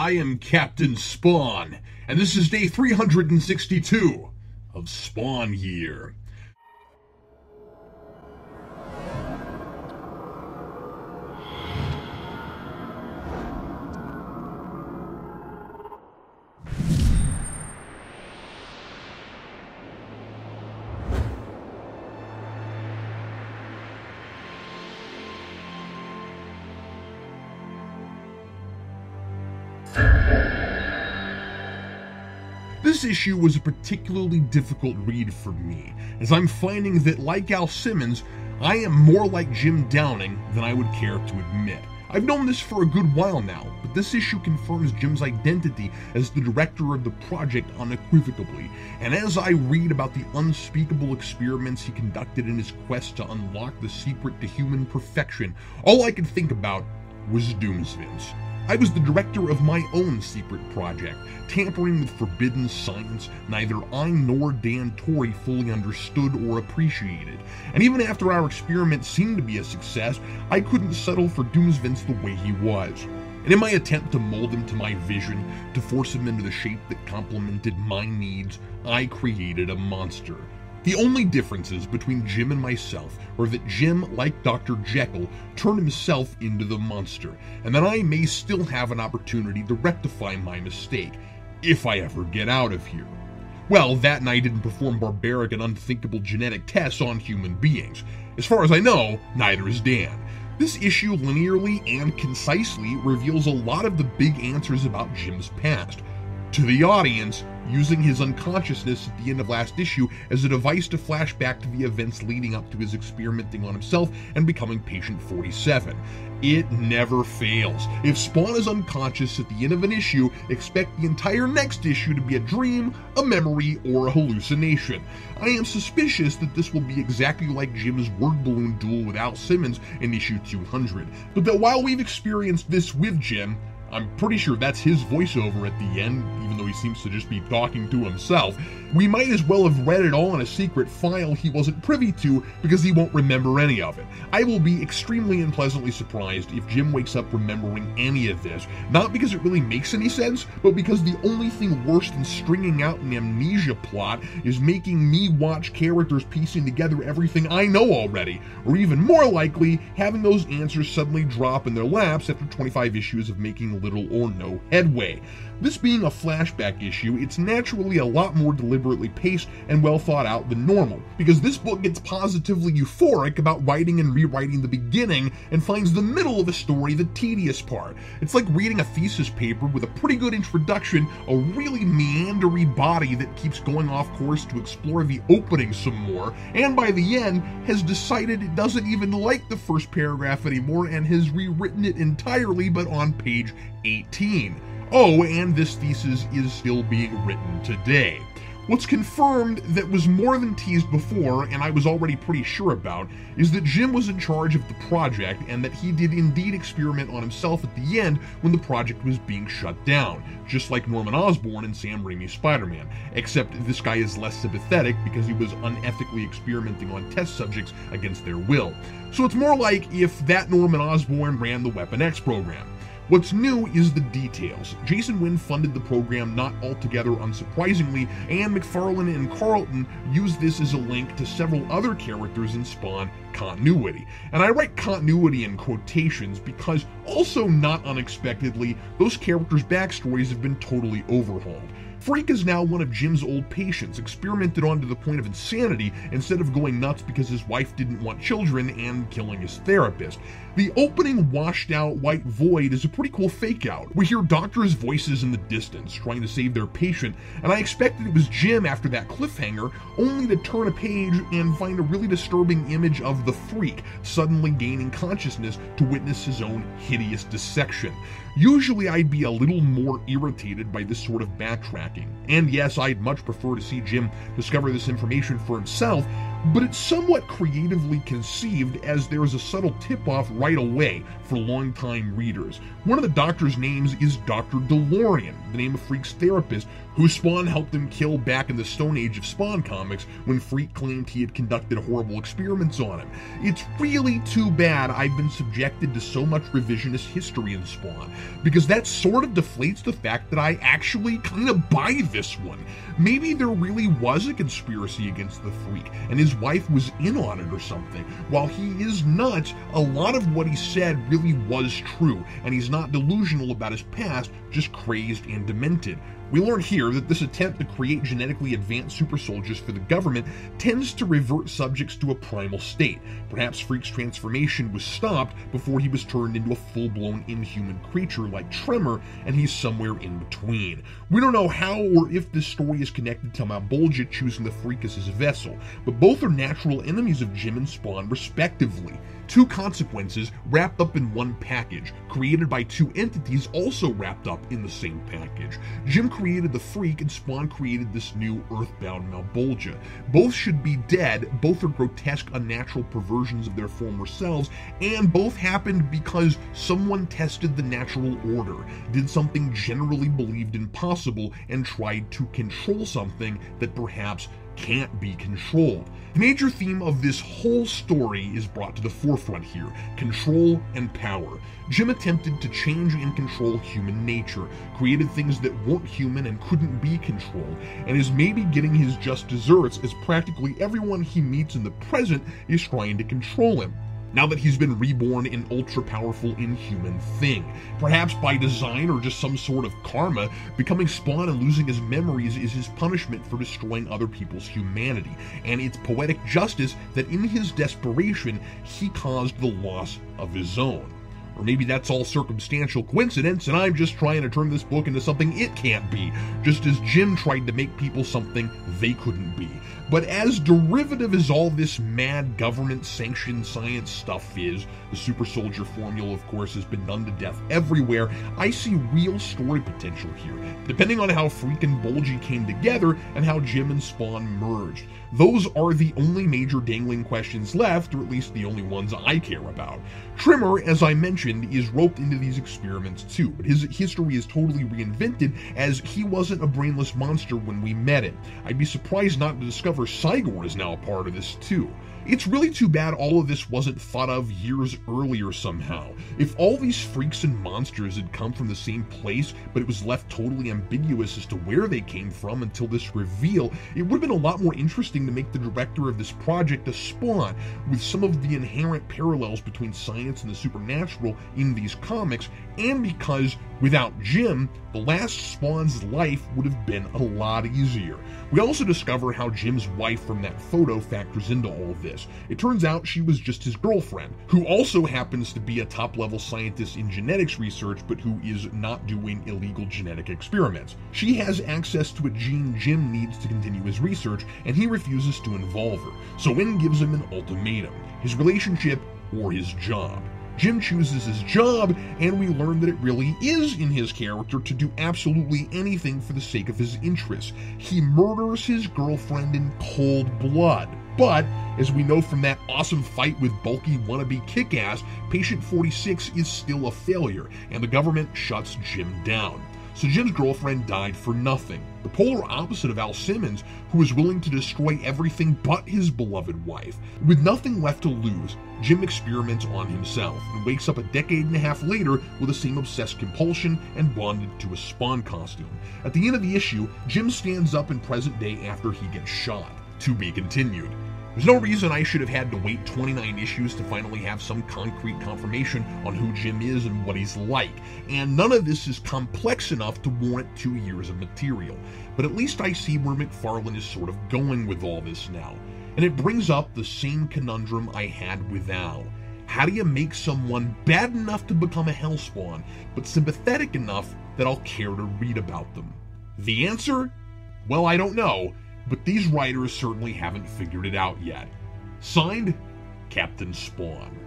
I am Captain Spawn, and this is day 362 of Spawn Year. This issue was a particularly difficult read for me, as I'm finding that, like Al Simmons, I am more like Jim Downing than I would care to admit. I've known this for a good while now, but this issue confirms Jim's identity as the director of the project unequivocally, and as I read about the unspeakable experiments he conducted in his quest to unlock the secret to human perfection, all I could think about was Doomsvins. I was the director of my own secret project, tampering with forbidden science neither I nor Dan Torrey fully understood or appreciated. And even after our experiment seemed to be a success, I couldn't settle for Doomsvins the way he was. And in my attempt to mold him to my vision, to force him into the shape that complemented my needs, I created a monster. The only differences between Jim and myself were that Jim, like Dr. Jekyll, turned himself into the monster, and that I may still have an opportunity to rectify my mistake, if I ever get out of here. Well, that night didn't perform barbaric and unthinkable genetic tests on human beings. As far as I know, neither is Dan. This issue linearly and concisely reveals a lot of the big answers about Jim's past. To the audience, using his unconsciousness at the end of last issue as a device to flash back to the events leading up to his experimenting on himself and becoming Patient 47. It never fails. If Spawn is unconscious at the end of an issue, expect the entire next issue to be a dream, a memory, or a hallucination. I am suspicious that this will be exactly like Jim's word balloon duel with Al Simmons in issue 200, but that while we've experienced this with Jim, I'm pretty sure that's his voiceover at the end, even though he seems to just be talking to himself. We might as well have read it all in a secret file he wasn't privy to because he won't remember any of it. I will be extremely and pleasantly surprised if Jim wakes up remembering any of this, not because it really makes any sense, but because the only thing worse than stringing out an amnesia plot is making me watch characters piecing together everything I know already, or even more likely, having those answers suddenly drop in their laps after 25 issues of making little or no headway. This being a flashback issue, it's naturally a lot more deliberately paced and well thought out than normal, because this book gets positively euphoric about writing and rewriting the beginning and finds the middle of a story the tedious part. It's like reading a thesis paper with a pretty good introduction, a really meandery body that keeps going off course to explore the opening some more, and by the end has decided it doesn't even like the first paragraph anymore and has rewritten it entirely but on page 18. Oh, and this thesis is still being written today. What's confirmed that was more than teased before, and I was already pretty sure about, is that Jim was in charge of the project and that he did indeed experiment on himself at the end when the project was being shut down, just like Norman Osborn in Sam Raimi's Spider-Man, except this guy is less sympathetic because he was unethically experimenting on test subjects against their will. So it's more like if that Norman Osborn ran the Weapon X program. What's new is the details. Jason Wynn funded the program not altogether unsurprisingly, and McFarlane and Carlton used this as a link to several other characters in Spawn continuity. And I write continuity in quotations because, also not unexpectedly, those characters' backstories have been totally overhauled. Freak is now one of Jim's old patients, experimented on to the point of insanity instead of going nuts because his wife didn't want children and killing his therapist. The opening washed-out white void is a pretty cool fake-out. We hear doctors' voices in the distance trying to save their patient, and I expected it was Jim after that cliffhanger, only to turn a page and find a really disturbing image of the Freak suddenly gaining consciousness to witness his own hideous dissection. Usually I'd be a little more irritated by this sort of backtracking, and yes, I'd much prefer to see Jim discover this information for himself, but it's somewhat creatively conceived, as there is a subtle tip-off right away for longtime readers. One of the Doctor's names is Dr. DeLorean, the name of Freak's therapist, who Spawn helped him kill back in the Stone Age of Spawn comics when Freak claimed he had conducted horrible experiments on him. It's really too bad I've been subjected to so much revisionist history in Spawn, because that sort of deflates the fact that I actually kind of buy this one. Maybe there really was a conspiracy against the Freak, and his wife was in on it or something. While he is nuts, a lot of what he said really was true, and he's not delusional about his past, just crazed and demented. We learn here that this attempt to create genetically advanced super soldiers for the government tends to revert subjects to a primal state. Perhaps Freak's transformation was stopped before he was turned into a full-blown inhuman creature like Tremor, and he's somewhere in between. We don't know how or if this story is connected to Malebolgia choosing the Freak as his vessel, but both are natural enemies of Jim and Spawn respectively. Two consequences wrapped up in one package, created by two entities also wrapped up in the same package. Jim created the Freak and Spawn created this new earthbound Malebolgia. Both should be dead, both are grotesque, unnatural perversions of their former selves, and both happened because someone tested the natural order, did something generally believed impossible, and tried to control something that perhaps can't be controlled. The major theme of this whole story is brought to the forefront here: control and power. Jim attempted to change and control human nature, created things that weren't human and couldn't be controlled, and is maybe getting his just desserts as practically everyone he meets in the present is trying to control him, now that he's been reborn an ultra-powerful inhuman thing. Perhaps by design or just some sort of karma, becoming Spawn and losing his memories is his punishment for destroying other people's humanity, and it's poetic justice that in his desperation, he caused the loss of his own. Or maybe that's all circumstantial coincidence, and I'm just trying to turn this book into something it can't be, just as Jim tried to make people something they couldn't be. But as derivative as all this mad government-sanctioned science stuff is, the super soldier formula, of course, has been done to death everywhere, I see real story potential here, depending on how Freak and Bulgy came together and how Jim and Spawn merged. Those are the only major dangling questions left, or at least the only ones I care about. Tremor, as I mentioned, is roped into these experiments too, but his history is totally reinvented, as he wasn't a brainless monster when we met him. I'd be surprised not to discover Cygor is now a part of this too. It's really too bad all of this wasn't thought of years earlier somehow. If all these freaks and monsters had come from the same place, but it was left totally ambiguous as to where they came from until this reveal, it would have been a lot more interesting to make the director of this project a Spawn, with some of the inherent parallels between science and the supernatural in these comics, and because, without Jim, the last Spawn's life would have been a lot easier. We also discover how Jim's wife from that photo factors into all of this. It turns out she was just his girlfriend, who also happens to be a top-level scientist in genetics research, but who is not doing illegal genetic experiments. She has access to a gene Jim needs to continue his research, and he refuses to involve her. So Wynn gives him an ultimatum: his relationship or his job. Jim chooses his job, and we learn that it really is in his character to do absolutely anything for the sake of his interests. He murders his girlfriend in cold blood. But, as we know from that awesome fight with bulky wannabe Kick-Ass, Patient 46 is still a failure, and the government shuts Jim down. So Jim's girlfriend died for nothing, the polar opposite of Al Simmons, who was willing to destroy everything but his beloved wife. With nothing left to lose, Jim experiments on himself and wakes up a decade and a half later with the same obsessed compulsion and bonded to a Spawn costume. At the end of the issue, Jim stands up in present day after he gets shot. To be continued. There's no reason I should have had to wait 29 issues to finally have some concrete confirmation on who Jim is and what he's like, and none of this is complex enough to warrant 2 years of material. But at least I see where McFarlane is sort of going with all this now, and it brings up the same conundrum I had with Al. How do you make someone bad enough to become a Hellspawn, but sympathetic enough that I'll care to read about them? The answer? Well, I don't know, but these writers certainly haven't figured it out yet. Signed, Captain Spawn.